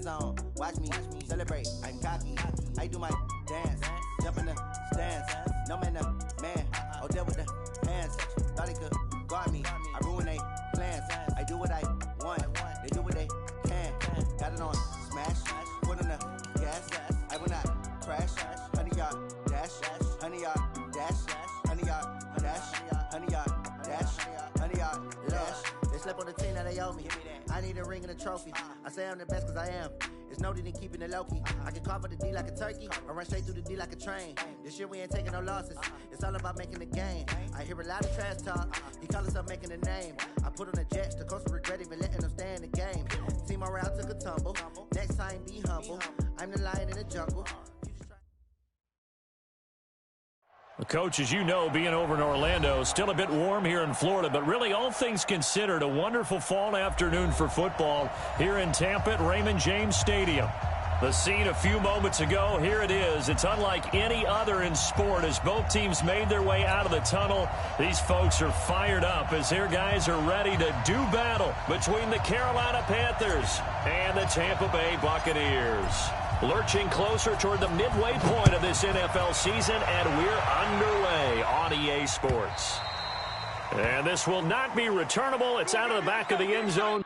end zone. Watch me celebrate. I'm cocky. I do my dance. Jump in the stands. No man, man. Oh, deal with the hands. Thought he could guard me. I ruin they plans. I do what I want. They do what they can. Got it on smash. Put on the gas. I will not crash. 100-yard dash. 100-yard dash. 100-yard dash. 100-yard dash. 100-yard dash. They slept on the team that they owe me. I need a ring and a trophy. I say I'm the best cause I am. It's noted in keeping it low-key. I can carve up the D like a turkey or run straight through the D like a train. This year we ain't taking no losses. It's all about making the game. I hear a lot of trash talk. He call us up making a name. I put on the Jets. The coach will regret even letting them stay in the game. Team morale took a tumble. Next time be humble. I'm the lion in the jungle. Coach, as you know, being over in Orlando, still a bit warm here in Florida, but really all things considered, a wonderful fall afternoon for football here in Tampa at Raymond James Stadium. The scene a few moments ago, here it is. It's unlike any other in sport as both teams made their way out of the tunnel. These folks are fired up as their guys are ready to do battle between the Carolina Panthers and the Tampa Bay Buccaneers. Lurching closer toward the midway point of this NFL season, and we're underway on EA Sports. And this will not be returnable. It's out of the back of the end zone.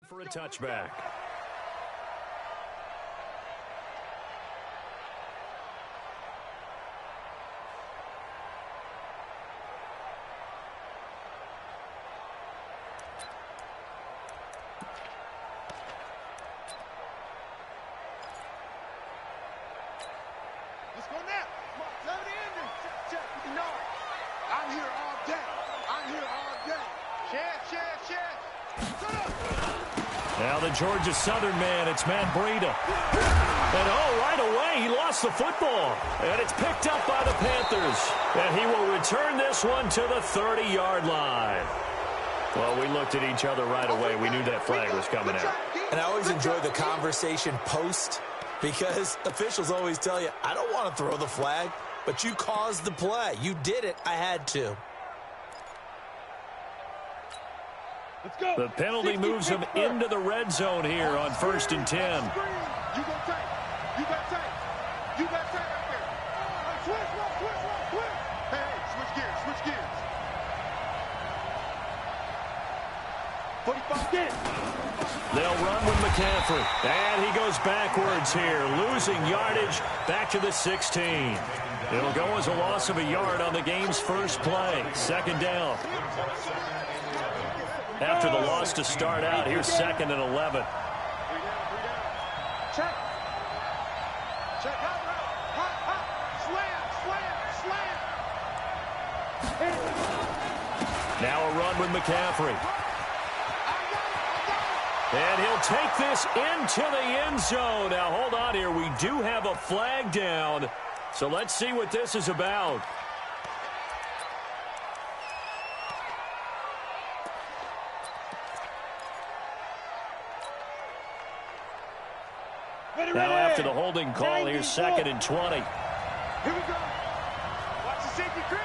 For a touchback. Let's go now. Come on, tell the ending. Check with the yard. I'm here all day. I'm here all day. Share. Shut up. Now the Georgia Southern man, it's Matt Breida. And right away, he lost the football. And it's picked up by the Panthers. And he will return this one to the 30-yard line. Well, we looked at each other right away. We knew that flag was coming out. And I always enjoy the conversation post because officials always tell you, I don't want to throw the flag, but you caused the play. You did it. I had to. Let's go. The penalty moves him into the red zone here on 1st and 10. You got tight. You got tight right there. Switch. Hey, switch gears. 45 gears. They'll run with McCaffrey. And he goes backwards here, losing yardage back to the 16. It'll go as a loss of a yard on the game's first play. 2nd down. After the loss to start out, here's 2nd and 11. Check. Hot. Slam. Now a run with McCaffrey. And he'll take this into the end zone. Now, hold on here. We do have a flag down. So let's see what this is about. Now after the holding call, here's 2nd and 20. Here we go. Watch the safety creep.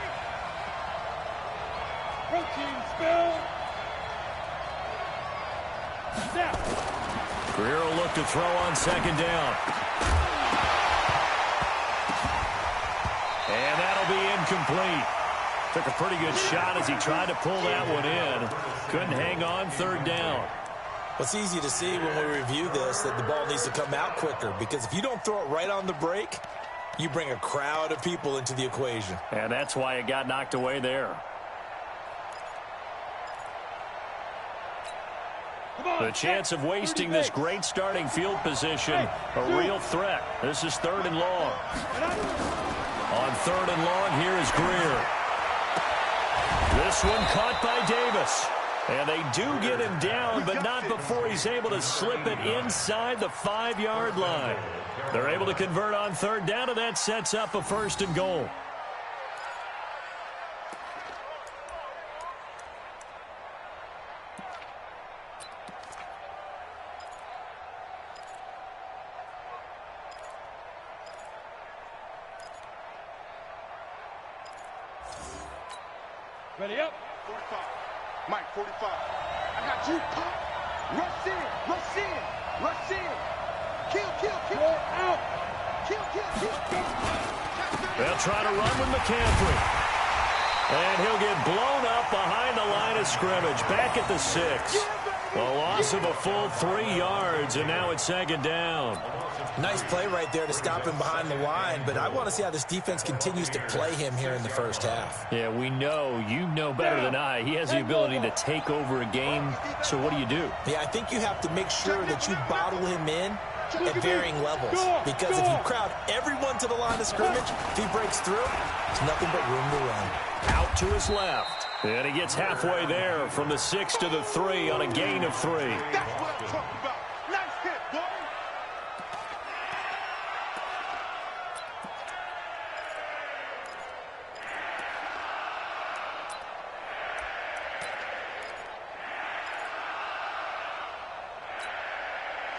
Protein spill. Snap. Greer will look to throw on 2nd down. And that'll be incomplete. Took a pretty good shot as he tried to pull that one in. Couldn't hang on 3rd down. Well, it's easy to see when we review this that the ball needs to come out quicker because if you don't throw it right on the break, you bring a crowd of people into the equation. And that's why it got knocked away there. The chance of wasting this great starting field position, a real threat. This is 3rd and long. On 3rd and long, here is Greer. This one caught by Davis. And they do get him down, but not before he's able to slip it inside the 5-yard line. They're able to convert on 3rd down, and that sets up a 1st and goal. Ready up. 45. Mike, 45. I got you. Rush in. Rush in. Rush in. Kill, kill, kill. Out. Kill, kill, kill, kill. They'll try to run with McCaffrey. And he'll get blown up behind the line of scrimmage. Back at the 6. A loss of a full 3 yards, and now it's 2nd down. Nice play right there to stop him behind the line, but I want to see how this defense continues to play him here in the first half. Yeah, we know. You know better than I. He has the ability to take over a game, so what do you do? Yeah, I think you have to make sure that you bottle him in at varying levels, because if you crowd everyone to the line of scrimmage, if he breaks through, there's nothing but room to run. Out to his left, and he gets halfway there from the 6 to the 3 on a gain of 3. That's what I'm talking about. Nice hit, boy.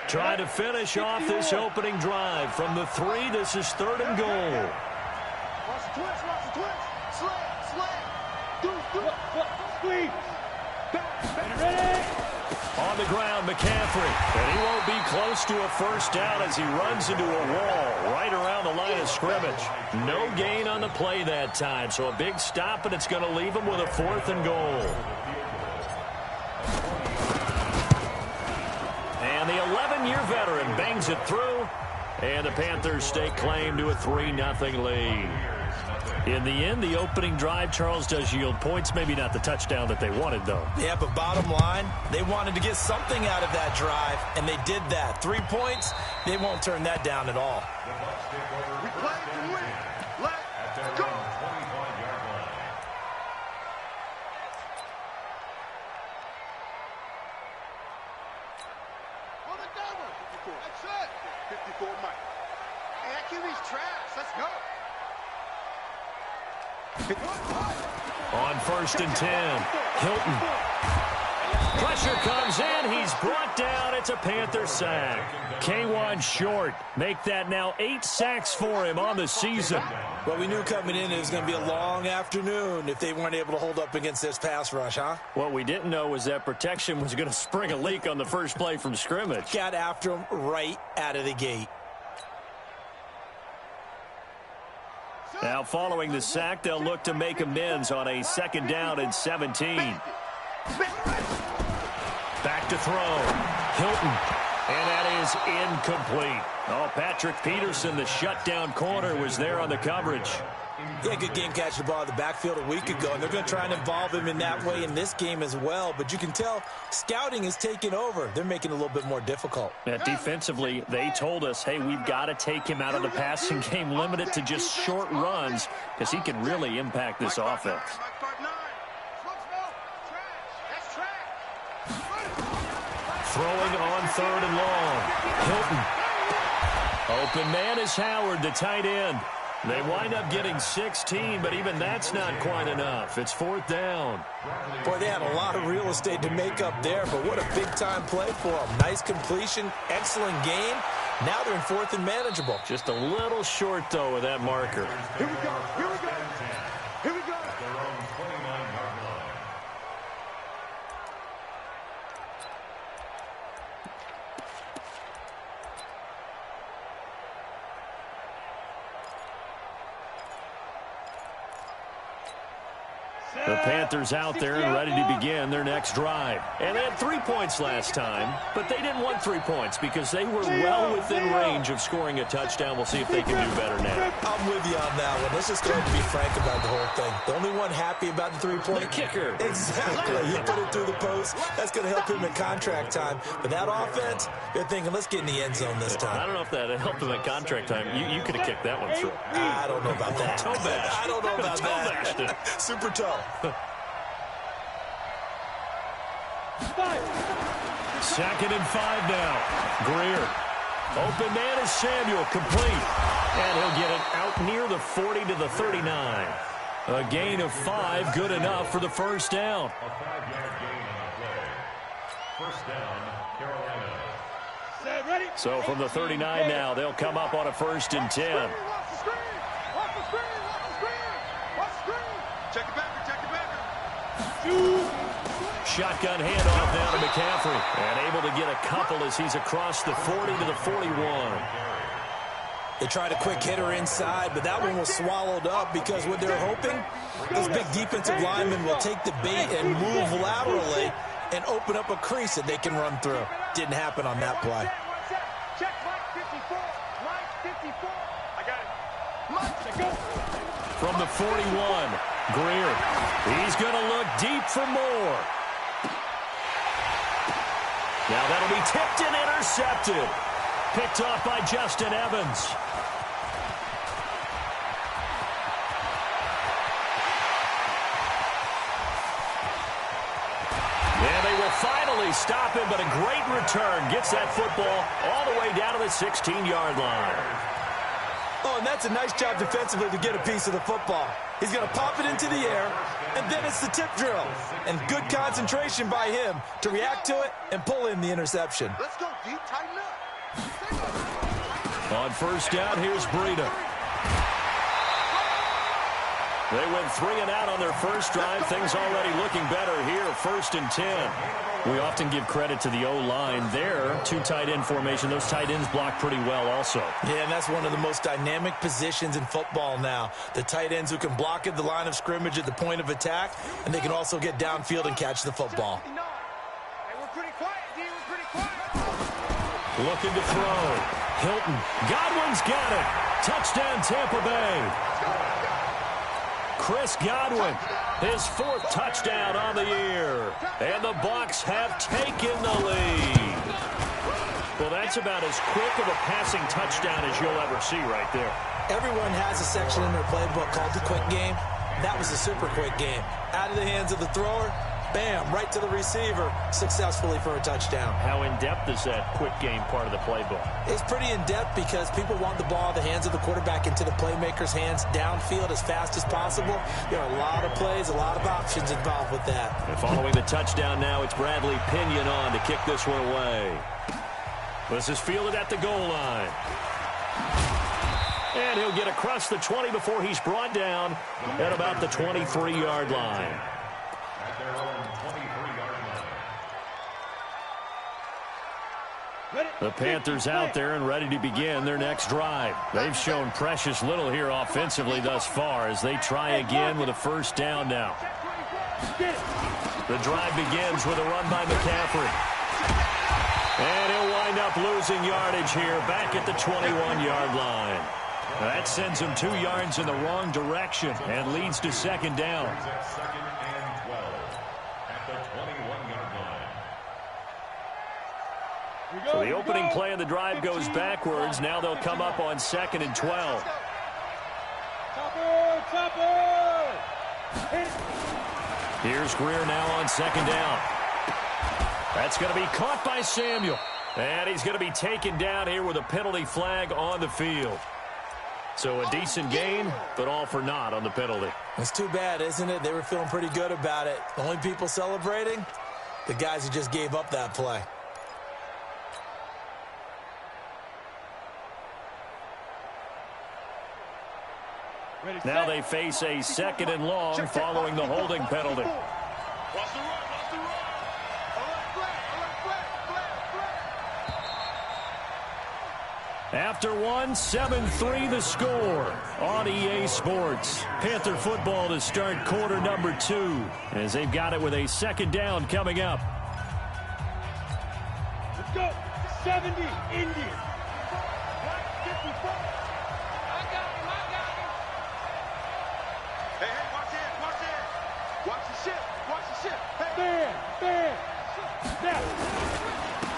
Trying to finish off this opening drive. From the 3, this is 3rd and goal. Watch the twist, watch the twist. Slam, slam. Do, squeeze. Back, ready. On the ground, McCaffrey. And he won't be close to a 1st down as he runs into a wall right around the line of scrimmage. No gain on the play that time, so a big stop, and it's going to leave him with a 4th and goal. And the 11-year veteran bangs it through, and the Panthers stake claim to a 3-0 lead. In the end, the opening drive, Charles, does yield points. Maybe not the touchdown that they wanted, though. Yeah, but bottom line, they wanted to get something out of that drive, and they did that. 3 points, they won't turn that down at all. We play to win. Let's go. On the double. 54. That's it. 54, Mike. Hey, that QB's trash. Let's go. On 1st and 10, Hilton. Pressure comes in. He's brought down. It's a Panther sack. K1 short. Make that now 8 sacks for him on the season. Well, we knew coming in it was going to be a long afternoon if they weren't able to hold up against this pass rush, huh? What we didn't know was that protection was going to spring a leak on the first play from scrimmage. Got after him right out of the gate. Now, following the sack, they'll look to make amends on a 2nd down and 17. Back to throw. Hilton. And that is incomplete. Oh, Patrick Peterson, the shutdown corner, was there on the coverage. Yeah, good game catching the ball in the backfield a week ago, and they're going to try and involve him in that way in this game as well. But you can tell scouting is taking over. They're making it a little bit more difficult. Yeah, defensively, they told us, hey, we've got to take him out of the passing game, limit it to just short runs, because he can really impact this offense. Throwing on 3rd and long. Hilton. Open man is Howard, the tight end. They wind up getting 16, but even that's not quite enough. It's 4th down. Boy, they had a lot of real estate to make up there, but what a big-time play for them. Nice completion, excellent game. Now they're in 4th and manageable. Just a little short, though, with that marker. Here we go. Here we go. Here we go. The Panthers out there and ready to begin their next drive. And they had 3 points last time, but they didn't want 3 points because they were well within range of scoring a touchdown. We'll see if they can do better now. I'm with you on that one. Let's just go ahead and be frank about the whole thing. The only one happy about the 3-point. The kicker. Exactly. He put it through the post. That's going to help him in contract time. But that offense, they're thinking, let's get in the end zone this time. I don't know if that helped him in contract time. You could have kicked that one through. I don't know about that. Toe bash. I don't know about toe bashed it. that. Super toe. 2nd and 5 now. Greer. Open man is Samuel. Complete. And he'll get it out near the 40 to the 39. A gain of 5. Good enough for the first down. A 5-yard gain on the play. First down, Carolina. So from the 39 now, they'll come up on a 1st and 10. Check it back. Shotgun handoff now to McCaffrey. And able to get a couple as he's across the 40 to the 41. They tried a quick hitter inside, but that one was swallowed up because what they're hoping, this big defensive lineman will take the bait and move laterally and open up a crease that they can run through. Didn't happen on that play. Check Mike 54. I got it. From the 41, Greer. He's going to look deep for more. Now that'll be tipped and intercepted. Picked off by Justin Evans. And they will finally stop him, but a great return. Gets that football all the way down to the 16-yard line. Oh, and that's a nice job defensively to get a piece of the football. He's going to pop it into the air, and then it's the tip drill. And good concentration by him to react to it and pull in the interception. Let's go deep, tighten up. On first down, here's Breida. They went 3 and out on their first drive. Things already looking better here. 1st and 10. We often give credit to the O-line there. 2 tight end formation. Those tight ends block pretty well also. Yeah, and that's one of the most dynamic positions in football now. The tight ends who can block at the line of scrimmage at the point of attack, and they can also get downfield and catch the football. Hey, we're pretty quiet, D. We're pretty quiet. Looking to throw. Hilton. Godwin's got it. Touchdown, Tampa Bay. Chris Godwin, his 4th touchdown on the year. And the Bucs have taken the lead. Well, that's about as quick of a passing touchdown as you'll ever see right there. Everyone has a section in their playbook called the quick game. That was a super quick game. Out of the hands of the thrower, bam, right to the receiver, successfully for a touchdown. How in-depth is that quick game part of the playbook? It's pretty in-depth because people want the ball in the hands of the quarterback into the playmaker's hands downfield as fast as possible. There are a lot of plays, a lot of options involved with that. And following the touchdown now, it's Bradley Pinion on to kick this one away. This is fielded at the goal line. And he'll get across the 20 before he's brought down at about the 23-yard line. At their own 23-yard line. The Panthers out there and ready to begin their next drive. They've shown precious little here offensively thus far as they try again with a first down now. The drive begins with a run by McCaffrey. And he'll wind up losing yardage here back at the 21-yard line. That sends him 2 yards in the wrong direction and leads to 2nd down. At 2nd and 12 at the 21-yard line. So the opening play of the drive goes backwards. Now they'll come up on 2nd and 12. Here's Greer now on 2nd down. That's going to be caught by Samuel. And he's going to be taken down here with a penalty flag on the field. So a decent gain, but all for naught on the penalty. It's too bad, isn't it? They were feeling pretty good about it. The only people celebrating, the guys who just gave up that play. Now they face a 2nd and long following the holding penalty. Watch the run. After one, 7-3 the score on EA Sports. Panther football to start quarter number 2 as they've got it with a second down coming up. Let's go. 70, Indian. Hey, watch it. Watch the ship. Hey. Bam. Snap.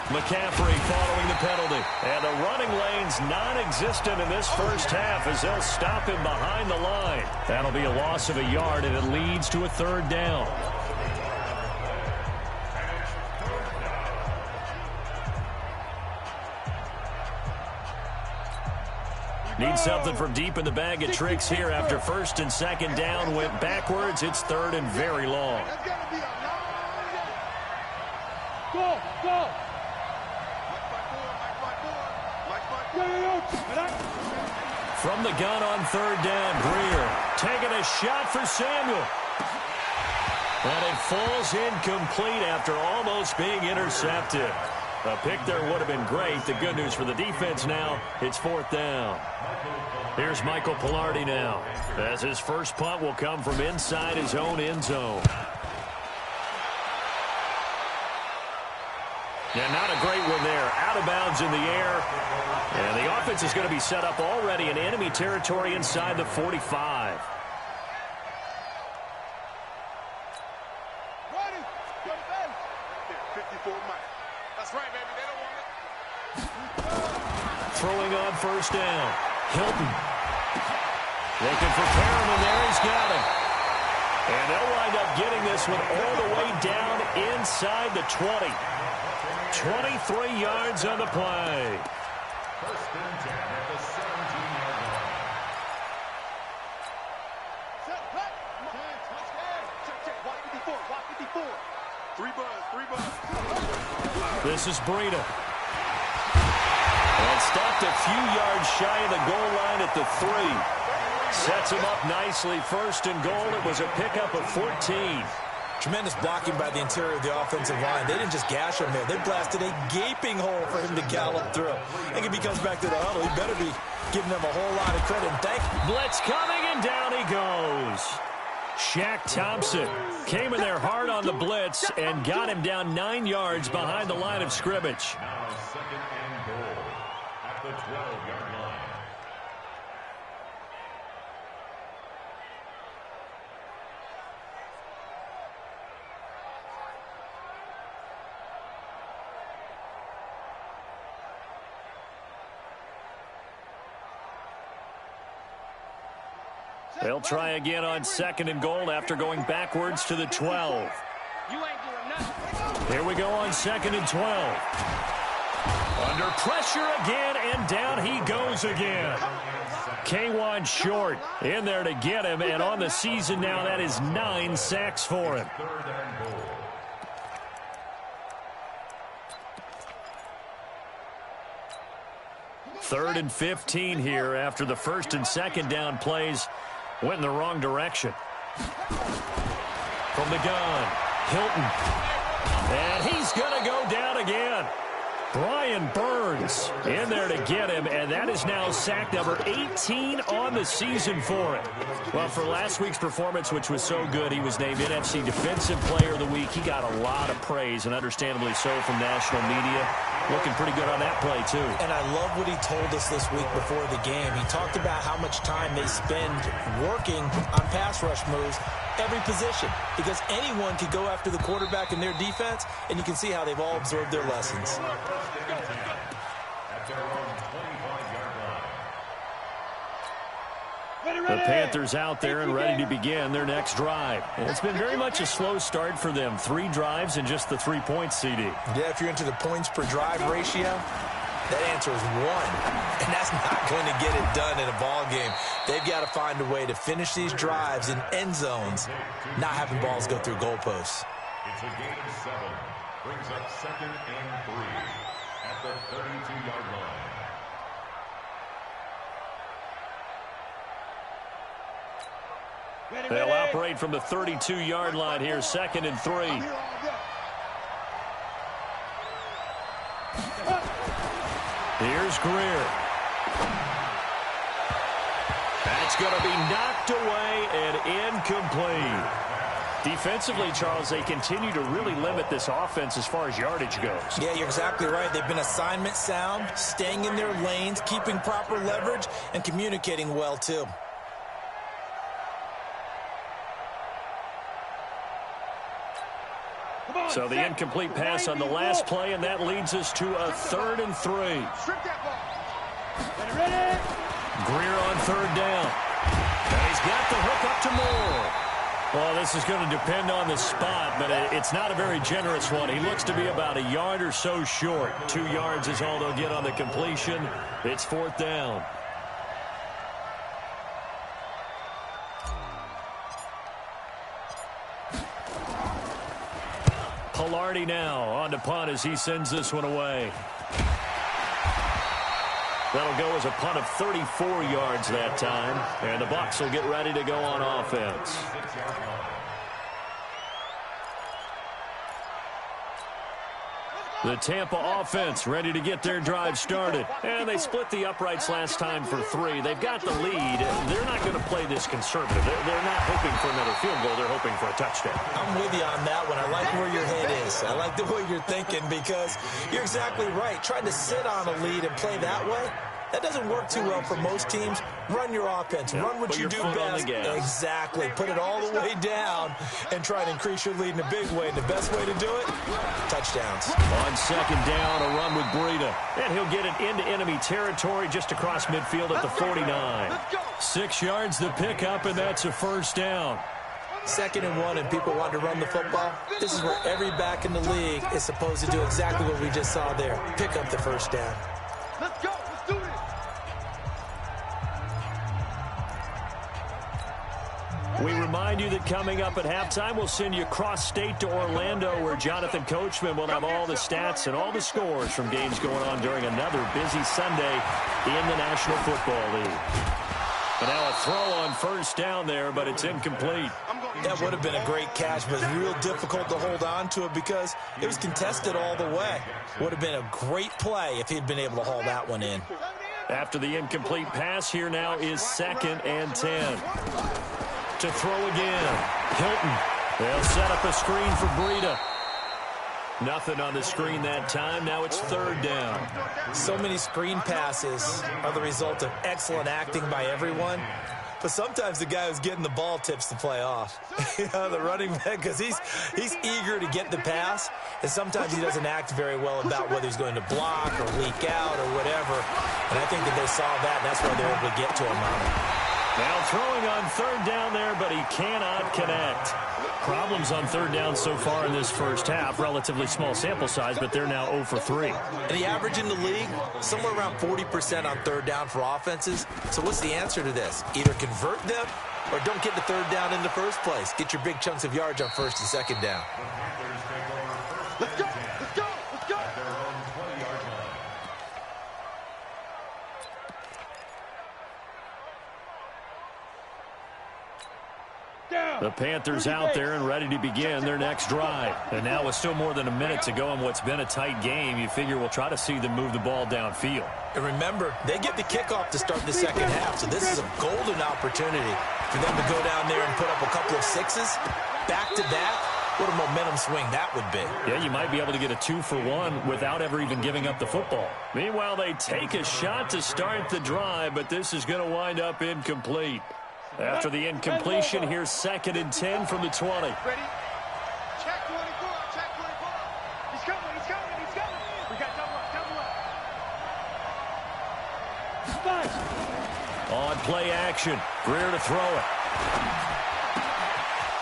McCaffrey following the penalty. And the running lane's non-existent in this first half as they'll stop him behind the line. That'll be a loss of a yard, and it leads to a third down. Need something from deep in the bag of tricks here after first and second down went backwards. It's third and very long. Go. From the gun on third down, Greer taking a shot for Samuel. And it falls incomplete after almost being intercepted. A pick there would have been great. The good news for the defense now, it's fourth down. Here's Michael Pilardi now, as his first punt will come from inside his own end zone. Yeah, not a great one there. Out of bounds in the air. And the offense is going to be set up already in enemy territory inside the 45. Throwing on first down. Hilton. Looking for Perriman there. He's got him. And they'll wind up getting this one all the way down inside the 20. 23 yards on the play. First and 10 at the 17-yard line. Check. 3 buzz. This is Breida. And stopped a few yards shy of the goal line at the 3. Sets him up nicely. First and goal. It was a pickup of 14. Tremendous blocking by the interior of the offensive line. They didn't just gash him there. They blasted a gaping hole for him to gallop through. I think if he comes back to the huddle, he better be giving them a whole lot of credit. And Blitz coming, and down he goes. Shaq Thompson came in there hard on the blitz and got him down 9 yards behind the line of scrimmage. Now second and goal at the 12-yard line. They'll try again on second and goal after going backwards to the 12. Here we go on second and 12. Under pressure again, and down he goes again. K'Wan Short in there to get him, and on the season now, that is 9 sacks for him. Third and goal. Third and 15 here after the first and second down plays went in the wrong direction. From the gun, Hilton. And he's going to go down again. Brian Burns in there to get him, and that is now sack number 18 on the season for him. Well, for last week's performance, which was so good, he was named NFC Defensive Player of the Week. He got a lot of praise, and understandably so, from national media. Looking pretty good on that play, too. And I love what he told us this week before the game. He talked about how much time they spend working on pass rush moves, every position, because anyone could go after the quarterback in their defense, and you can see how they've all absorbed their lessons. The Panthers out there and ready to begin their next drive. And it's been very much a slow start for them. 3 drives and just the 3 points, CD. Yeah, if you're into the points per drive ratio, that answer is 1. And that's not going to get it done in a ball game. They've got to find a way to finish these drives in end zones, not having balls go through goalposts. It's a gain of 7. Brings up second and 3 at the 32-yard line. They'll operate from the 32-yard line here, second and 3. Here's Greer. That's going to be knocked away and incomplete. Defensively, Charles, they continue to really limit this offense as far as yardage goes. Yeah, you're exactly right. They've been assignment sound, staying in their lanes, keeping proper leverage, and communicating well, too. So the incomplete pass on the last play, and that leads us to a 3rd and 3. Greer on 3rd down. And he's got the hook up to Moore. Well, this is going to depend on the spot, but it's not a very generous one. He looks to be about a yard or so short. 2 yards is all they'll get on the completion. It's 4th down. Pilardi now on to punt as he sends this one away. That'll go as a punt of 34 yards that time, and the Bucs will get ready to go on offense. The Tampa offense ready to get their drive started. And they split the uprights last time for 3. They've got the lead. They're not going to play this conservative. They're not hoping for another field goal. They're hoping for a touchdown. I'm with you on that one. I like where your head is. I like the way you're thinking because you're exactly right. Trying to sit on a lead and play that way, that doesn't work too well for most teams. Run your offense. Run what you do best. Exactly. Put it all the way down and try to increase your lead in a big way. And the best way to do it, touchdowns. On 2nd down, a run with Breida. And he'll get it into enemy territory just across midfield at the 49. 6 yards the pickup, and that's a 1st down. 2nd and 1, and people want to run the football. This is where every back in the league is supposed to do exactly what we just saw there. Pick up the 1st down. Let's go. Let's do this. We remind you that coming up at halftime, we'll send you cross-state to Orlando, where Jonathan Coachman will have all the stats and all the scores from games going on during another busy Sunday in the National Football League. And now a throw on 1st down there, but it's incomplete. That would have been a great catch, but it's real difficult to hold on to it because it was contested all the way. Would have been a great play if he'd been able to haul that one in. After the incomplete pass, here now is 2nd and 10. To throw again. Hilton. They'll set up a screen for Breida. Nothing on the screen that time. Now it's 3rd down. So many screen passes are the result of excellent acting by everyone. But sometimes the guy who's getting the ball tips the play off. The running back, because he's eager to get the pass, and sometimes he doesn't act very well about whether he's going to block or leak out or whatever. And I think that they saw that, and that's why they're able to get to him on it. Now throwing on 3rd down there, but he cannot connect. Problems on 3rd down so far in this first half. Relatively small sample size, but they're now 0 for 3. And the average in the league, somewhere around 40% on 3rd down for offenses. So what's the answer to this? Either convert them or don't get the 3rd down in the first place. Get your big chunks of yards on 1st and 2nd down. Let's go. Let's go. Let's go. The Panthers out there and ready to begin their next drive. And now with still more than a minute to go in what's been a tight game, you figure we'll try to see them move the ball downfield. And remember, they get the kickoff to start the 2nd half, so this is a golden opportunity for them to go down there and put up a couple of 6s back-to-back. What a momentum swing that would be. Yeah, you might be able to get a 2-for-1 without ever even giving up the football. Meanwhile, they take a shot to start the drive, but this is going to wind up incomplete. After the incompletion, here's 2nd and 10 from the 20. Ready? Check 24. Check 24. He's coming. He's coming. He's coming. We got double up. On play action. Greer to throw it.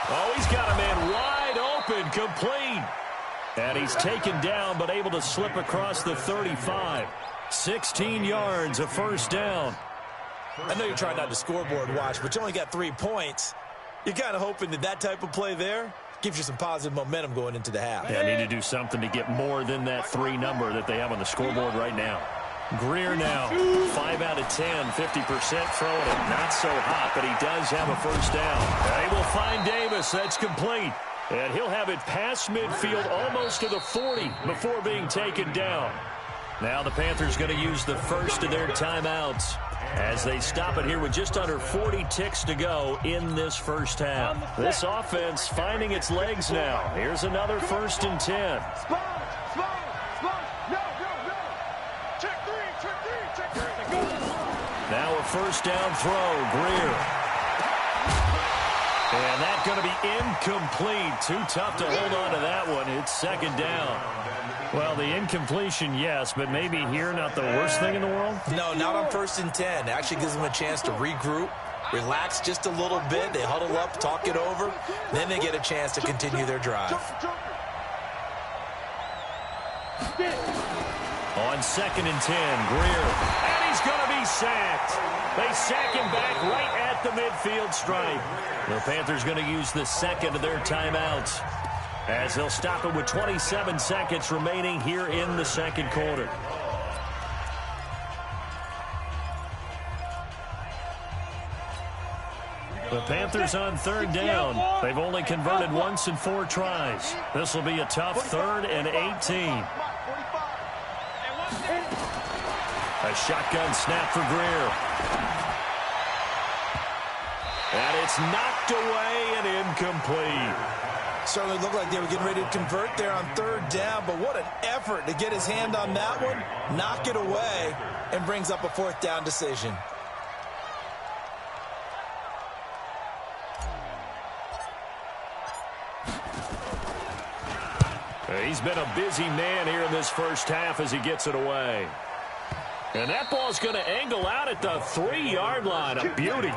Oh, he's got a man wide open, complete. And he's taken down, but able to slip across the 35. 16 yards, a 1st down. I know you're trying not to scoreboard watch, but you only got 3 points. You're kind of hoping that that type of play there gives you some positive momentum going into the half. Yeah, need to do something to get more than that 3 number that they have on the scoreboard right now. Greer now, 5 out of 10, 50% throwing it. Not so hot, but he does have a 1st down. They will find Davis. That's complete. And he'll have it past midfield almost to the 40 before being taken down. Now the Panthers going to use the first of their timeouts as they stop it here with just under 40 ticks to go in this first half. This offense finding its legs now. Here's another 1st and 10. Now a first down throw, Greer. And that's going to be incomplete. Too tough to hold on to that one. It's 2nd down. Well, the incompletion, yes, but maybe here not the worst thing in the world? No, not on 1st and 10. It actually gives them a chance to regroup, relax just a little bit. They huddle up, talk it over. Then they get a chance to continue their drive. On 2nd and 10, Greer. And he's going to be sacked. They sack him back right at the midfield stripe. The Panthers going to use the second of their timeouts as they'll stop it with 27 seconds remaining here in the second quarter. The Panthers on 3rd down. They've only converted once in 4 tries. This will be a tough 3rd and 18. A shotgun snap for Greer. And it's knocked away and incomplete. Certainly looked like they were getting ready to convert there on 3rd down, but what an effort to get his hand on that one, knock it away, and brings up a 4th down decision. He's been a busy man here in this first half as he gets it away. And that ball's going to angle out at the 3-yard line. A beauty.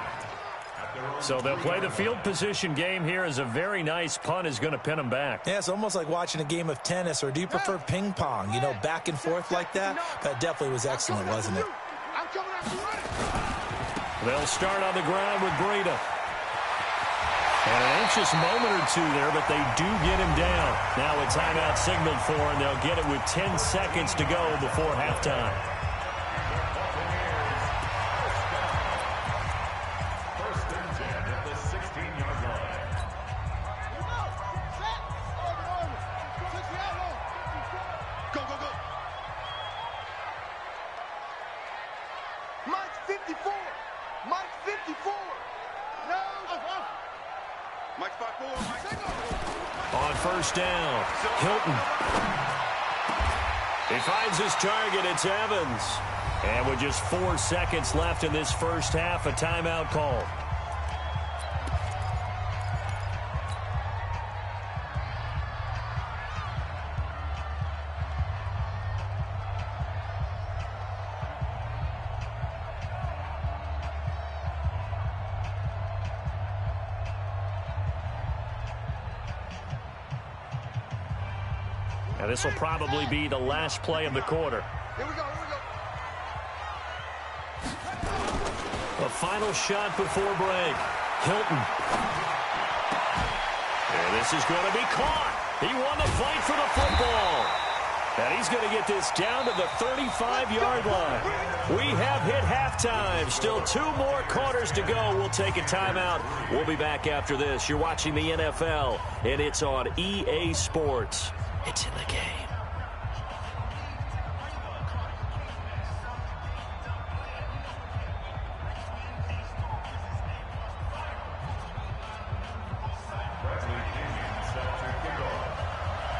So they'll play the field position game here as a very nice punt is going to pin them back. Yeah, it's almost like watching a game of tennis, or do you prefer ping pong? You know, back and forth like that? That definitely was excellent, wasn't it? They'll start on the ground with Breida. And an anxious moment or two there, but they do get him down. Now a timeout signaled for, and they'll get it with 10 seconds to go before halftime. On 1st down, Hilton. He finds his target. It's Evans. And with just 4 seconds left in this first half, a timeout call. Now this will probably be the last play of the quarter. Here we go, here we go. A final shot before break. Hilton. And this is going to be caught. He won the fight for the football. And he's going to get this down to the 35-yard line. We have hit halftime. Still 2 more quarters to go. We'll take a timeout. We'll be back after this. You're watching the NFL, and it's on EA Sports. It's in the game.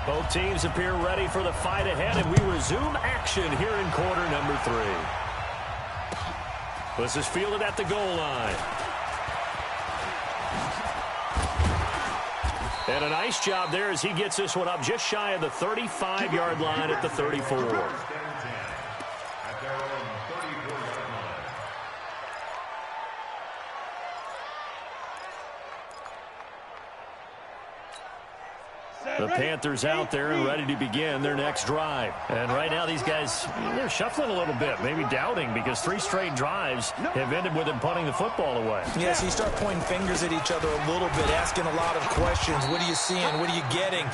Both teams appear ready for the fight ahead, and we resume action here in quarter number 3. This is fielded at the goal line. And a nice job there as he gets this one up just shy of the 35-yard line at the 34. The Panthers out there and ready to begin their next drive. And right now these guys, they're shuffling a little bit, maybe doubting, because 3 straight drives have ended with them punting the football away. Yeah, so you start pointing fingers at each other a little bit, asking a lot of questions. What are you seeing? What are you getting?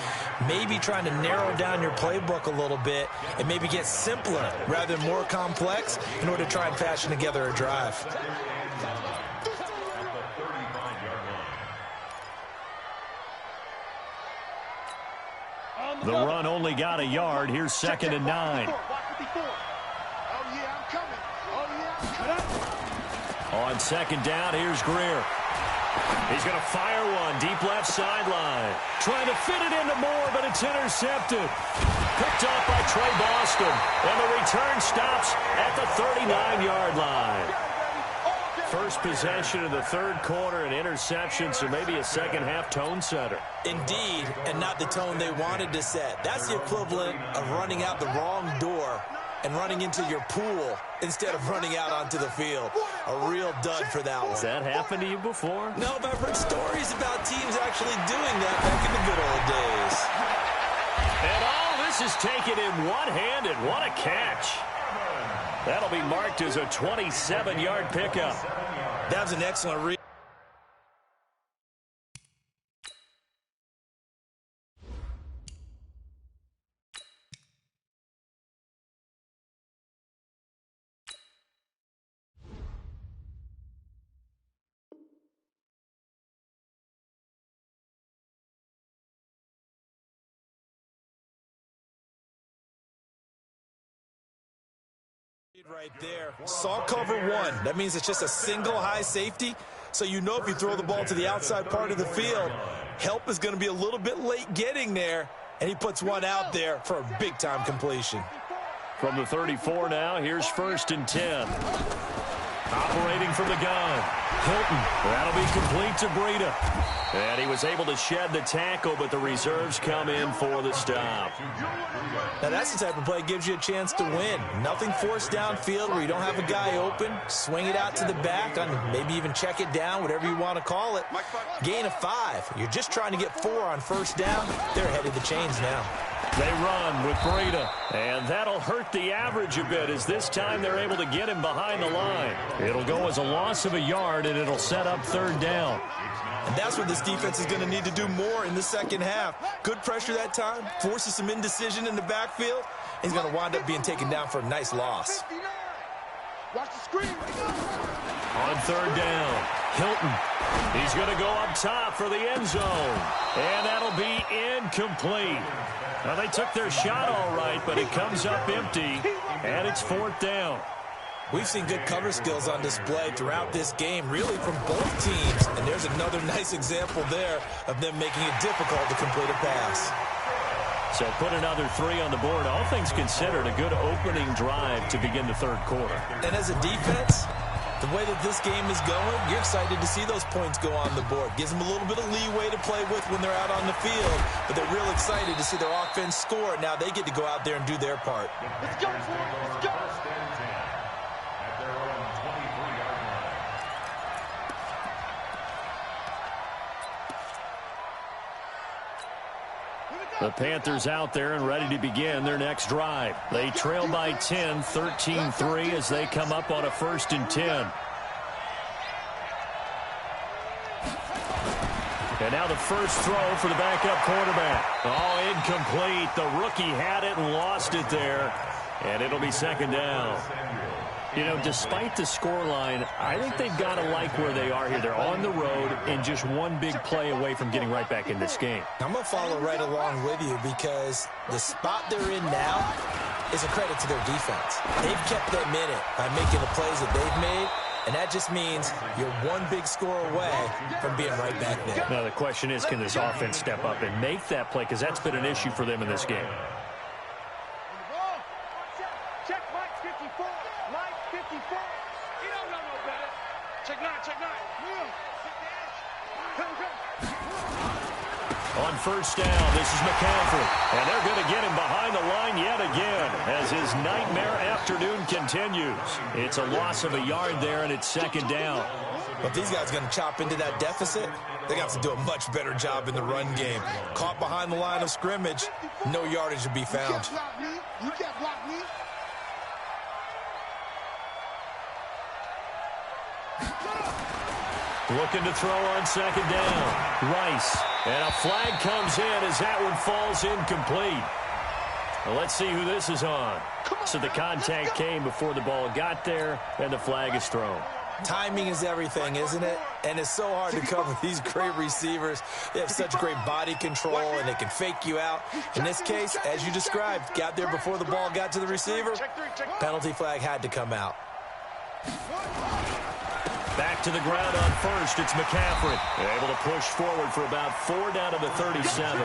Maybe trying to narrow down your playbook a little bit and maybe get simpler rather than more complex in order to try and fashion together a drive. The run only got a yard. Here's 2nd and 9. On second down, here's Greer. He's going to fire one deep left sideline. Trying to fit it into Moore, but it's intercepted. Picked off by Trey Boston. And the return stops at the 39-yard line. First possession of the third quarter, an interception, so maybe a second-half tone setter. Indeed, and not the tone they wanted to set. That's the equivalent of running out the wrong door and running into your pool instead of running out onto the field. A real dud for that one. Has that happened to you before? No, but I've heard stories about teams actually doing that back in the good old days. And all this is taken in one-handed. What a catch. That'll be marked as a 27-yard pickup. That was an excellent read. Right there. Saw cover one. That means it's just a single high safety. So you know if you throw the ball to the outside part of the field, help is going to be a little bit late getting there. And he puts one out there for a big-time completion. From the 34 now, here's 1st and 10. Operating from the gun. Hilton. That'll be complete to Breida. And he was able to shed the tackle, but the reserves come in for the stop. Now that's the type of play that gives you a chance to win. Nothing forced downfield where you don't have a guy open. Swing it out to the back, maybe even check it down, whatever you want to call it. Gain of 5. You're just trying to get 4 on first down. They're ahead of the chains now. They run with Breida, and that'll hurt the average a bit as this time they're able to get him behind the line. It'll go as a loss of a yard, and it'll set up 3rd down. And that's what this defense is going to need to do more in the second half. Good pressure that time, forces some indecision in the backfield. He's going to wind up being taken down for a nice loss. Watch the screen. On 3rd down, Hilton. He's going to go up top for the end zone. And that'll be incomplete. Well, they took their shot all right, but it comes up empty, and it's 4th down. We've seen good cover skills on display throughout this game, really from both teams. And there's another nice example there of them making it difficult to complete a pass. So put another 3 on the board. All things considered, a good opening drive to begin the 3rd quarter. And as a defense, the way that this game is going, you're excited to see those points go on the board. Gives them a little bit of leeway to play with when they're out on the field. But they're real excited to see their offense score. Now they get to go out there and do their part. Let's go, let's go. The Panthers out there and ready to begin their next drive. They trail by 10, 13-3 as they come up on a 1st and 10. And now the first throw for the backup quarterback. Oh, incomplete. The rookie had it and lost it there. And it'll be 2nd down. You know, despite the scoreline, I think they've got to like where they are here. They're on the road and just one big play away from getting right back in this game. I'm going to follow right along with you because the spot they're in now is a credit to their defense. They've kept them in it by making the plays that they've made, and that just means you're one big score away from being right back there. Now, the question is, can this offense step up and make that play? Because that's been an issue for them in this game. Check Mike 54. Mike 54. You don't know no better. Check 9, check 9. On 1st down, this is McCaffrey. And they're going to get him behind the line yet again as his nightmare afternoon continues. It's a loss of a yard there, and it's 2nd down. But these guys are going to chop into that deficit. They got to do a much better job in the run game. Caught behind the line of scrimmage, no yardage to be found. You can't block me. Looking to throw on 2nd down. Rice. And a flag comes in as that one falls incomplete. Well, let's see who this is on. So the contact came before the ball got there, and the flag is thrown. Timing is everything, isn't it? And it's so hard to cover these great receivers. They have such great body control, and they can fake you out. In this case, as you described, got there before the ball got to the receiver. Penalty flag had to come out. Back to the ground on first. It's McCaffrey. Able to push forward for about 4 down to the 37.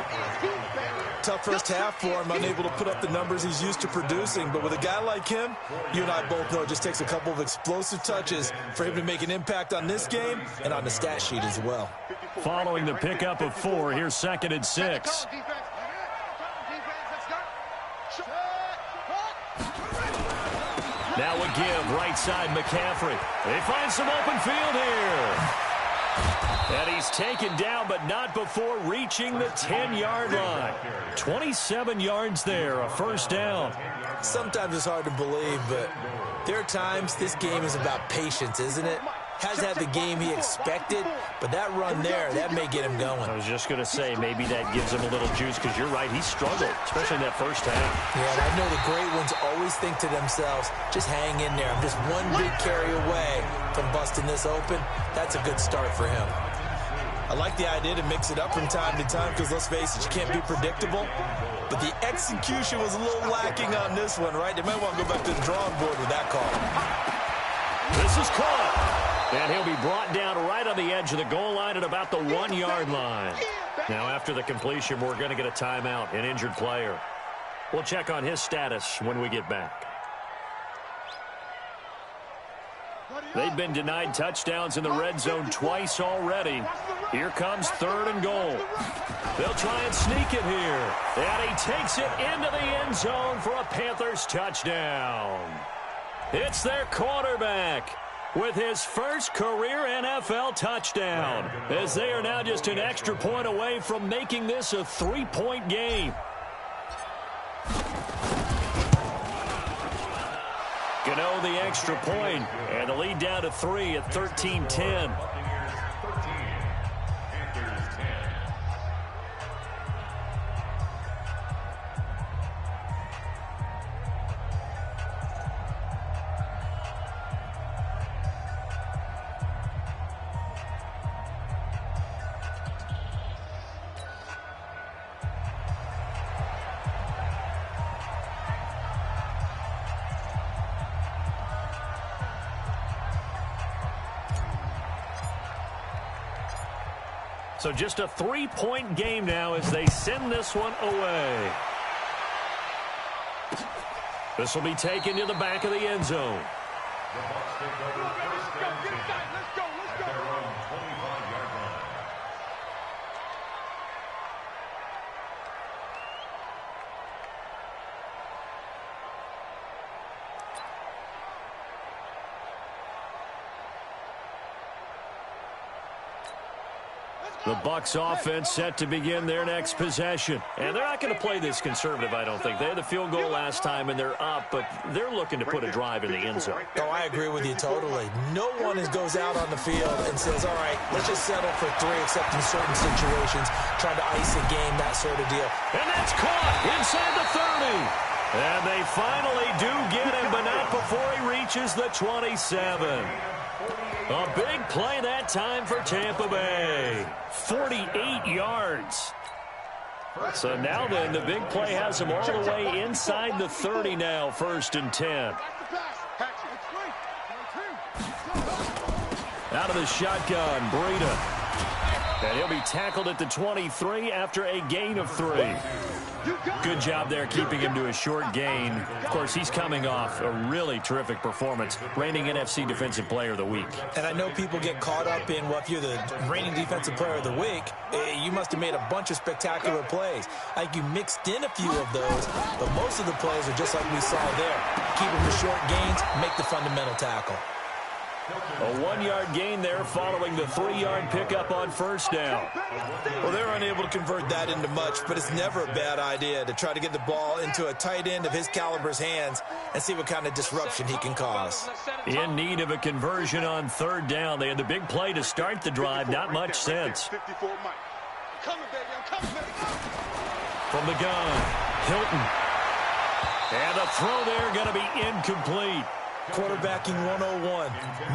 Tough first half for him, unable to put up the numbers he's used to producing. But with a guy like him, you and I both know it just takes a couple of explosive touches for him to make an impact on this game and on the stat sheet as well. Following the pickup of 4, here's 2nd and 6. Now a give, right side McCaffrey. They find some open field here. And he's taken down, but not before reaching the 10-yard line. 27 yards there, a first down. Sometimes it's hard to believe, but there are times this game is about patience, isn't it? Hasn't had the game he expected, but that run there, that may get him going. I was just going to say, maybe that gives him a little juice, because you're right, he struggled, especially in that first half. Yeah, and I know the great ones always think to themselves, just hang in there. I'm just one big carry away from busting this open. That's a good start for him. I like the idea to mix it up from time to time, because let's face it, you can't be predictable. But the execution was a little lacking on this one, right? They might want to go back to the drawing board with that call. This is caught. And he'll be brought down right on the edge of the goal line at about the 1-yard line. Now, after the completion, we're going to get a timeout, an injured player. We'll check on his status when we get back. They've been denied touchdowns in the red zone twice already. Here comes 3rd and goal. They'll try and sneak it here. And he takes it into the end zone for a Panthers touchdown. It's their quarterback with his first career NFL touchdown, as they are now just an extra point away from making this a 3-point game. Gano the extra point, and the lead down to 3 at 13-10. So just a 3-point game now as they send this one away. This will be taken to the back of the end zone. The Bucs take over first down 10 at their own 25-yard line. The Bucs offense set to begin their next possession. And they're not going to play this conservative, I don't think. They had the field goal last time, and they're up, but they're looking to put a drive in the end zone. Oh, I agree with you totally. No one goes out on the field and says, all right, let's just settle for 3, except in certain situations, trying to ice a game, that sort of deal. And that's caught inside the 30. And they finally do get him, but not before he reaches the 27. A big play that time for Tampa Bay. 48 yards. So now then, the big play has him all the way inside the 30 now, 1st and 10. Out of the shotgun, Breida. And he'll be tackled at the 23 after a gain of 3. Good job there keeping him to a short gain. Of course, he's coming off a really terrific performance, reigning NFC Defensive Player of the Week. And I know people get caught up in, well, if you're the reigning Defensive Player of the Week, you must have made a bunch of spectacular plays. I think you mixed in a few of those, but most of the plays are just like we saw there. Keep them to short gains, make the fundamental tackle. A 1-yard gain there following the 3-yard pickup on 1st down. Well, they're unable to convert that into much, but it's never a bad idea to try to get the ball into a tight end of his caliber's hands and see what kind of disruption he can cause. In need of a conversion on 3rd down. They had the big play to start the drive. Not much sense. From the gun, Hilton. And the throw there going to be incomplete. Quarterbacking 101.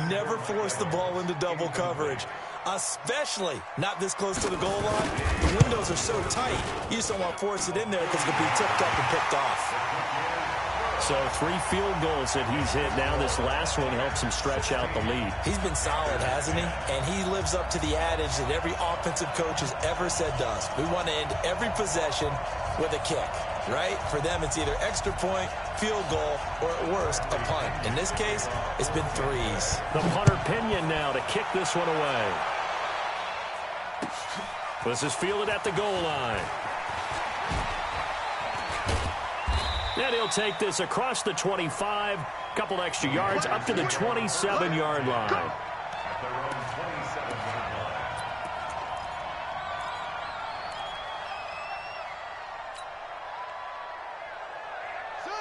Never force the ball into double coverage, especially not this close to the goal line. The windows are so tight, you just don't want to force it in there because it could be tipped up and picked off. So 3 field goals that he's hit now. This last one helps him stretch out the lead. He's been solid, hasn't he? And he lives up to the adage that every offensive coach has ever said to us. We want to end every possession with a kick, right? For them, it's either extra point, field goal, or at worst, a punt. In this case, it's been 3s. The punter Pinion now to kick this one away. This is fielded at the goal line. And he'll take this across the 25, couple extra yards, up to the 27-yard line. At their own 27-yard line.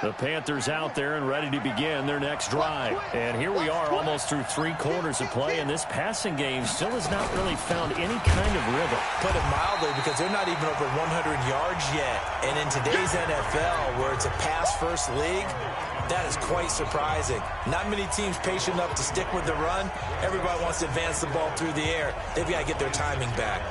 The Panthers out there and ready to begin their next drive. And here we are almost through 3 quarters of play, and this passing game still has not really found any kind of rhythm. Put it mildly, because they're not even over 100 yards yet. And in today's NFL, where it's a pass-first league, that is quite surprising. Not many teams patient enough to stick with the run. Everybody wants to advance the ball through the air. They've got to get their timing back.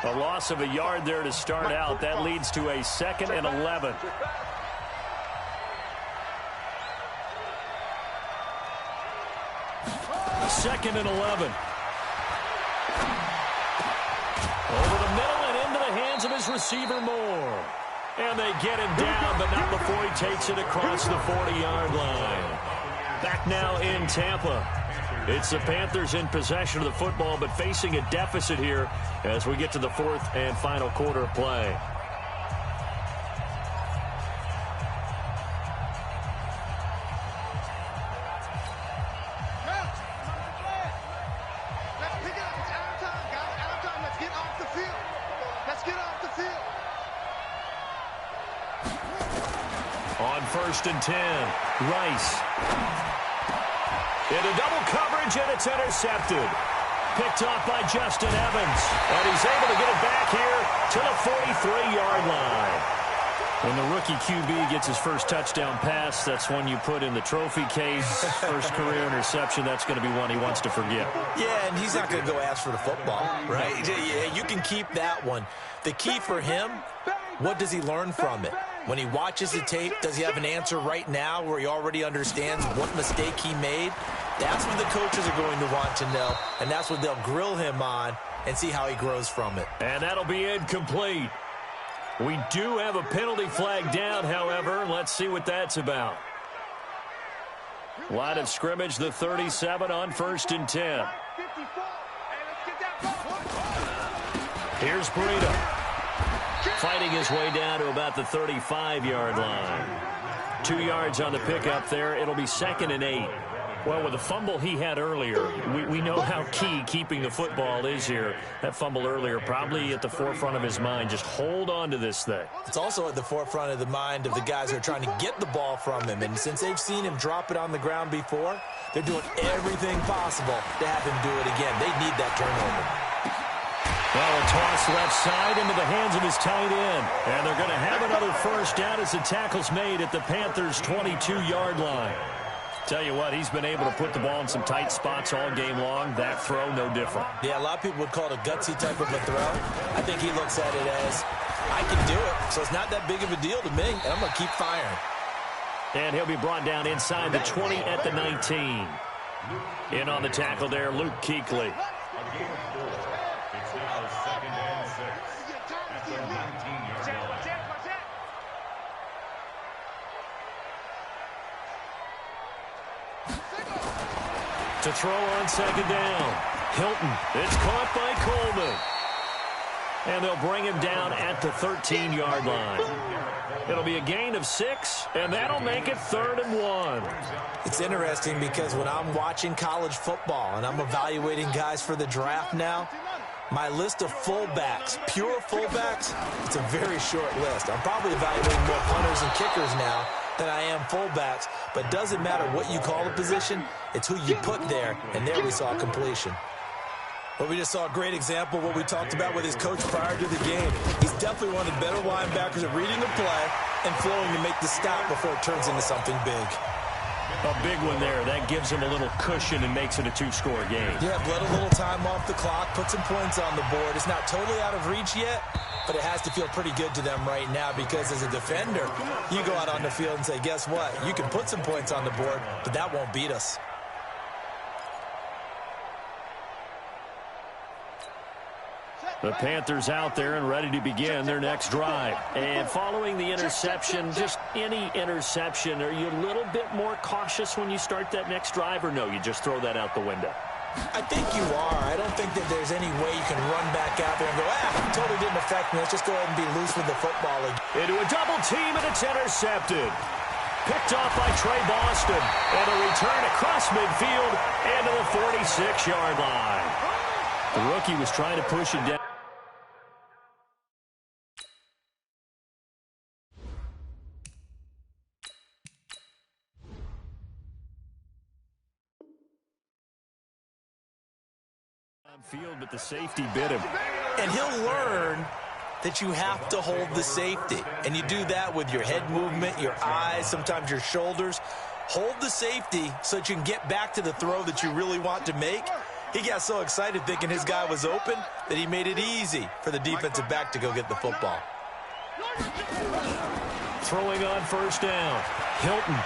A loss of a yard there to start out. That leads to a 2nd and 11. Second and 11. Over the middle and into the hands of his receiver Moore. And they get him down, but not before he takes it across the 40-yard line. Back now in Tampa. It's the Panthers in possession of the football, but facing a deficit here as we get to the 4th and final quarter of play. Let's pick it up. It's out of time, guys. Out of time. Let's get off the field. Let's get off the field. On 1st and 10, Rice. Into double coverage, and it's intercepted. Picked off by Justin Evans. And he's able to get it back here to the 43-yard line. When the rookie QB gets his first touchdown pass, that's one you put in the trophy case. First career interception, that's going to be one he wants to forget. Yeah, and he's not going to go ask for the football, right? Yeah, you can keep that one. The key for him, what does he learn from it? When he watches the tape, does he have an answer right now where he already understands what mistake he made? That's what the coaches are going to want to know, and that's what they'll grill him on and see how he grows from it. And that'll be incomplete. We do have a penalty flag down, however. Let's see what that's about. Line of scrimmage, the 37 on 1st and 10. Here's Burrito. Fighting his way down to about the 35-yard line. 2 yards on the pickup there. It'll be 2nd and 8. Well, with the fumble he had earlier, we know how key keeping the football is here. That fumble earlier probably at the forefront of his mind. Just hold on to this thing. It's also at the forefront of the mind of the guys who are trying to get the ball from him. And since they've seen him drop it on the ground before, they're doing everything possible to have him do it again. They need that turnover. Well, a toss left side into the hands of his tight end. And they're going to have another first down as the tackle's made at the Panthers' 22-yard line. Tell you what, he's been able to put the ball in some tight spots all game long. That throw, no different. Yeah, a lot of people would call it a gutsy type of a throw. I think he looks at it as, I can do it, so it's not that big of a deal to me, and I'm going to keep firing. And he'll be brought down inside the 20 at the 19. In on the tackle there, Luke Kuechly. It's now 2nd and 6 at the 19-yard line. To throw on 2nd down. Hilton. It's caught by Coleman. And they'll bring him down at the 13-yard line. It'll be a gain of 6, and that'll make it 3rd and 1. It's interesting because when I'm watching college football and I'm evaluating guys for the draft now, my list of fullbacks, pure fullbacks, it's a very short list. I'm probably evaluating more punters and kickers now than I am fullbacks, but it doesn't matter what you call the position, it's who you put there, and there we saw completion. Well, we just saw a great example of what we talked about with his coach prior to the game. He's definitely one of the better linebackers at reading the play and flowing to make the stop before it turns into something big. A big one there. That gives him a little cushion and makes it a two-score game. Yeah, let a little time off the clock, put some points on the board. It's not totally out of reach yet, but it has to feel pretty good to them right now because as a defender, you go out on the field and say, guess what? You can put some points on the board, but that won't beat us. The Panthers out there and ready to begin their next drive. And following the interception, just any interception, are you a little bit more cautious when you start that next drive, or no, you just throw that out the window? I think you are. I don't think that there's any way you can run back out there and go, totally didn't affect me. Let's just go ahead and be loose with the football. Into a double team, and it's intercepted. Picked off by Trey Boston. And a return across midfield and to the 46-yard line. The rookie was trying to push it down. Field, but the safety bit him. And he'll learn that you have to hold the safety. And you do that with your head movement, your eyes, sometimes your shoulders. Hold the safety so that you can get back to the throw that you really want to make. He got so excited thinking his guy was open that he made it easy for the defensive back to go get the football. Throwing on first down. Hilton.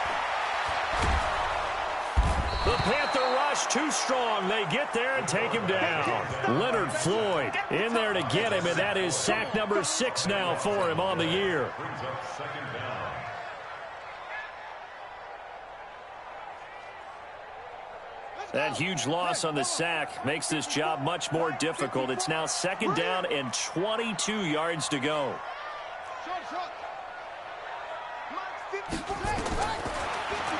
The Panther rush too strong. They get there and take him down. Leonard Floyd in there to get him, and that is sack number 6 now for him on the year. That huge loss on the sack makes this job much more difficult. It's now 2nd down and 22 yards to go.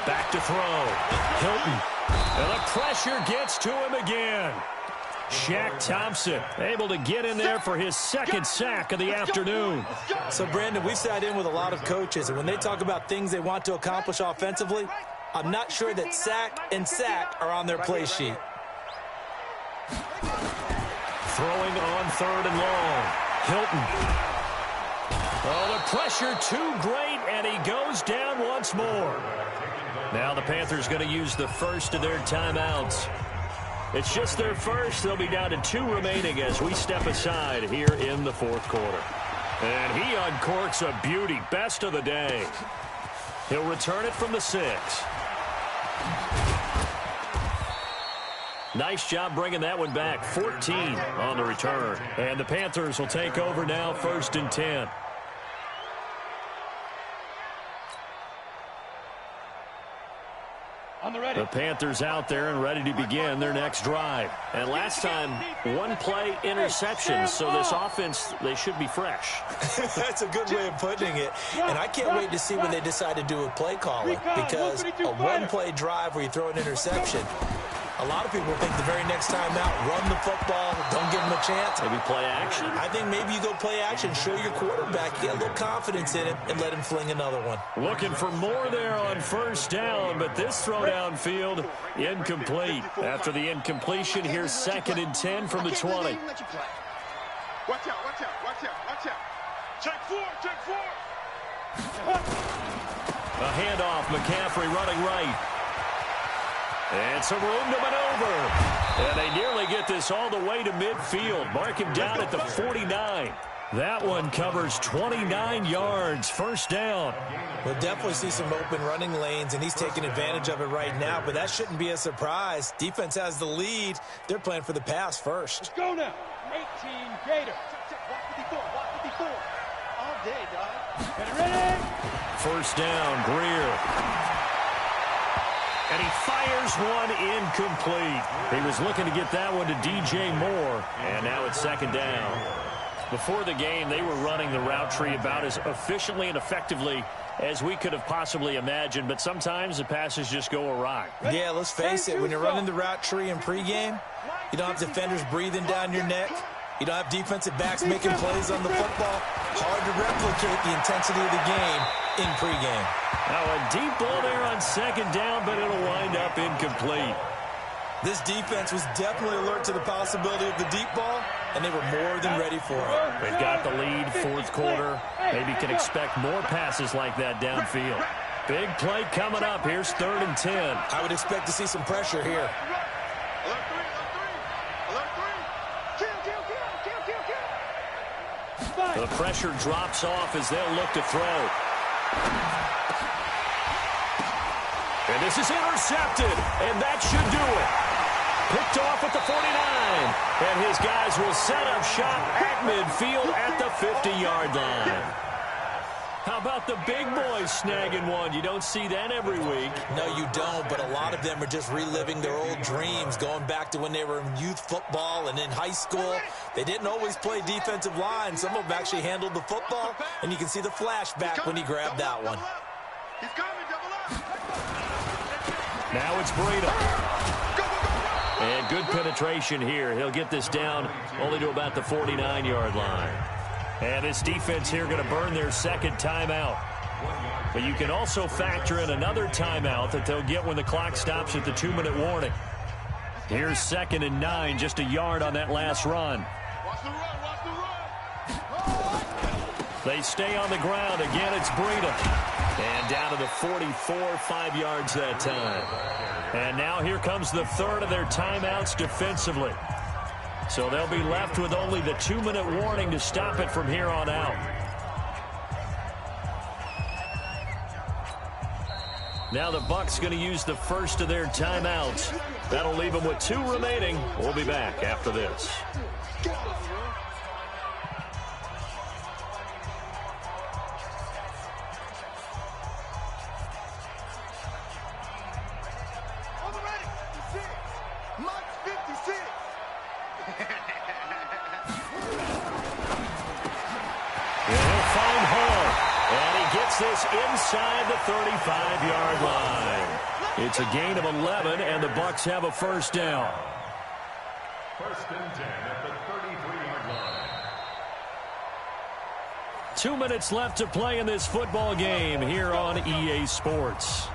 Back to throw. Hilton. And the pressure gets to him again. Shaq Thompson able to get in there for his 2nd sack of the afternoon. So, Brandon, we sat in with a lot of coaches, and when they talk about things they want to accomplish offensively, I'm not sure that sack and sack are on their play sheet. Throwing on 3rd and long. Hilton. Oh, the pressure too great, and he goes down once more. Now the Panthers going to use the first of their timeouts. It's just their first. They'll be down to 2 remaining as we step aside here in the 4th quarter. And he uncorks a beauty. Best of the day. He'll return it from the 6. Nice job bringing that one back. 14 on the return. And the Panthers will take over now, 1st and 10. The Panthers out there and ready to begin their next drive. And last time, 1-play interception, so this offense, they should be fresh. That's a good way of putting it. And I can't wait to see when they decide to do a play calling, because a 1-play drive where you throw an interception, a lot of people think the very next time out, run the football, don't give them a chance. Maybe play action? I think maybe you go play action, show your quarterback, get a little confidence in him, and let him fling another one. Looking for more there on first down, but this throw downfield, incomplete. After the incompletion, here's 2nd and 10 from the 20. Watch out, watch out, watch out, watch out. Check 4, check 4. A handoff, McCaffrey running right. And some room to maneuver. And they nearly get this all the way to midfield. Mark him down at the 49. That one covers 29 yards. First down. We'll definitely see some open running lanes, and he's taking advantage of it right now, but that shouldn't be a surprise. Defense has the lead. They're playing for the pass first. Let's go now. 18 Gator. Walk 54. All day, dog. Get ready. First down, Greer. And he fires one incomplete. He was looking to get that one to DJ Moore. And now it's 2nd down. Before the game, they were running the route tree about as efficiently and effectively as we could have possibly imagined. But sometimes the passes just go awry. Yeah, let's face it. When you're running the route tree in pregame, you don't have defenders breathing down your neck. You don't have defensive backs making plays on the football. Hard to replicate the intensity of the game in pregame. Now a deep ball there on 2nd down, but it'll wind up incomplete. This defense was definitely alert to the possibility of the deep ball, and they were more than ready for it. They've got the lead, 4th quarter. Maybe can expect more passes like that downfield. Big play coming up. Here's 3rd and 10. I would expect to see some pressure here. The pressure drops off as they'll look to throw. And this is intercepted, and that should do it. Picked off at the 49, and his guys will set up shop at midfield at the 50-yard line. How about the big boys snagging one? You don't see that every week. No, you don't, but a lot of them are just reliving their old dreams, going back to when they were in youth football and in high school. They didn't always play defensive line. Some of them actually handled the football, and you can see the flashback when he grabbed that one. He's coming, double up. Now it's Breida. And good penetration here. He'll get this down only to about the 49-yard line. And this defense here going to burn their second timeout. But you can also factor in another timeout that they'll get when the clock stops at the 2-minute warning. Here's 2nd and 9, just a yard on that last run. Watch the run, watch the run. They stay on the ground. Again, it's Breida. And down to the 44, 5 yards that time. And now here comes the 3rd of their timeouts defensively. So they'll be left with only the 2-minute warning to stop it from here on out. Now the Bucs going to use the first of their timeouts. That'll leave them with 2 remaining. We'll be back after this. This inside the 35-yard line. It's a gain of 11, and the Bucs have a first down. 1st and 10 at the 33-yard line. 2 minutes left to play in this football game here on EA Sports.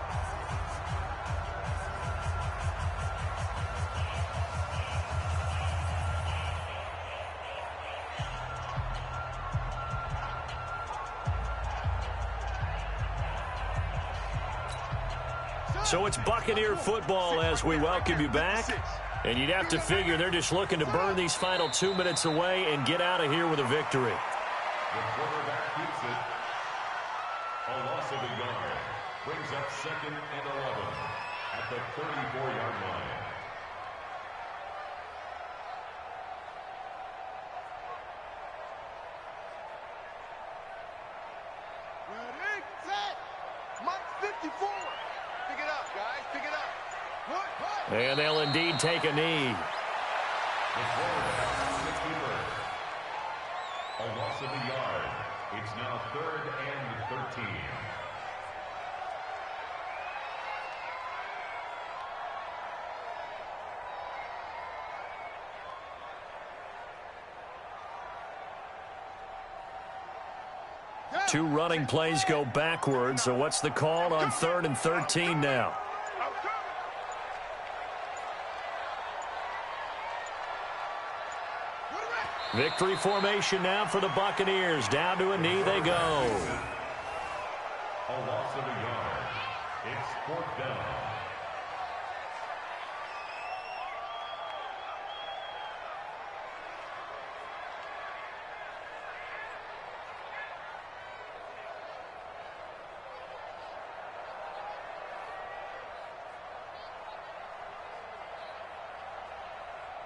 So it's Buccaneer football as we welcome you back. And you'd have to figure they're just looking to burn these final 2 minutes away and get out of here with a victory. The quarterback keeps it. A loss of a yard brings up 2nd and 11 at the 34-yard line. Ready, set. Mike 54. Pick it up, guys. Pick it up. And they'll indeed take a knee. The quarterback is the keeper. A loss of a yard. It's now 3rd and 13. Two running plays go backwards, so what's the call on 3rd and 13 now? Victory formation now for the Buccaneers. Down to a knee they go. A loss of a yard. It's 4th down.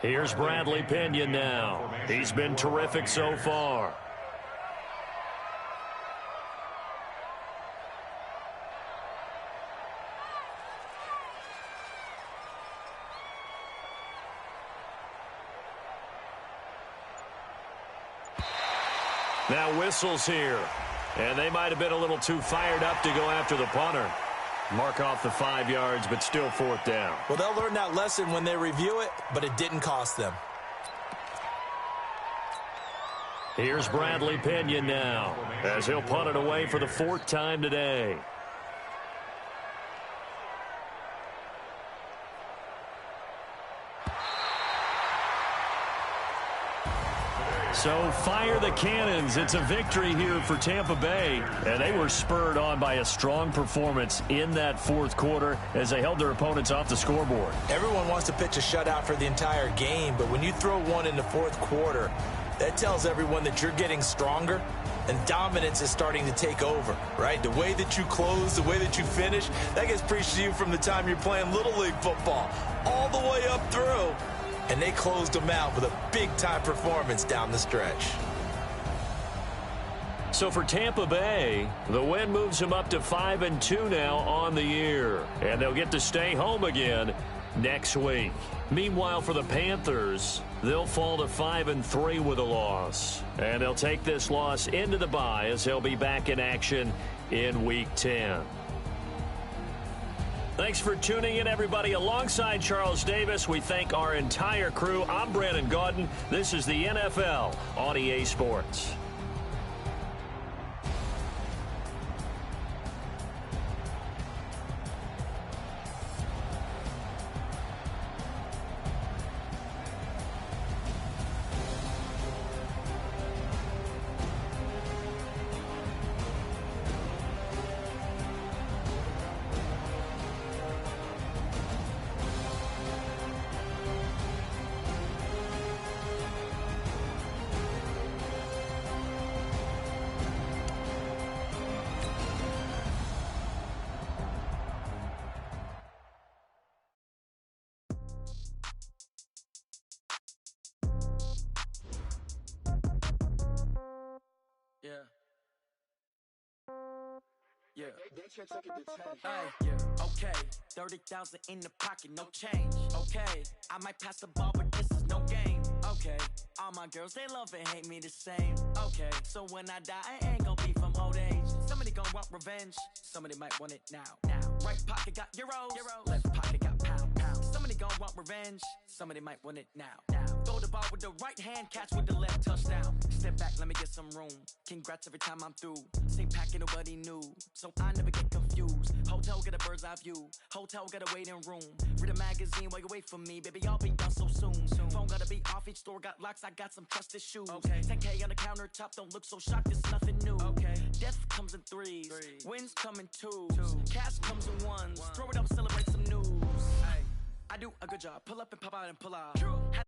Here's Bradley Pinion now. He's been terrific so far. Now whistles here. And they might have been a little too fired up to go after the punter. Mark off the 5 yards, but still 4th down. Well, they'll learn that lesson when they review it, but it didn't cost them. Here's Bradley Pinion now, as he'll punt it away for the 4th time today. So fire the cannons. It's a victory here for Tampa Bay. And they were spurred on by a strong performance in that fourth quarter as they held their opponents off the scoreboard. Everyone wants to pitch a shutout for the entire game, but when you throw one in the fourth quarter, that tells everyone that you're getting stronger and dominance is starting to take over, right? The way that you close, the way that you finish, that gets preached to you from the time you're playing Little League football all the way up through. And they closed them out with a big-time performance down the stretch. So for Tampa Bay, the win moves them up to 5-2 now on the year. And they'll get to stay home again next week. Meanwhile, for the Panthers, they'll fall to 5-3 with a loss. And they'll take this loss into the bye as they'll be back in action in Week 10. Thanks for tuning in, everybody. Alongside Charles Davis, we thank our entire crew. I'm Brandon Gaudin. This is the NFL on EA Sports. Yeah. Hey, yeah. Okay. 30,000 in the pocket, no change. Okay. I might pass the ball, but this is no game. Okay. All my girls, they love and hate me the same. Okay. So when I die, I ain't gonna be from old age. Somebody gonna want revenge. Somebody might want it now. Right pocket got euros. Left pocket got pound. Somebody gonna want revenge. Somebody might want it now. Throw the ball with the right hand, catch with the left, touchdown. Step back, let me get some room. Congrats every time I'm through. Same packet, nobody knew. So I never get confused. Hotel get a bird's eye view. Hotel got a waiting room. Read a magazine while you wait for me. Baby, I'll be done so soon. Phone gotta be off, each store got locks. I got some trusted shoes. 10K on the countertop, don't look so shocked, it's nothing new. Death comes in threes. Wins come in twos. Cash comes in ones. Throw it up, celebrate some news. I do a good job. Pull up and pop out and pull out. Had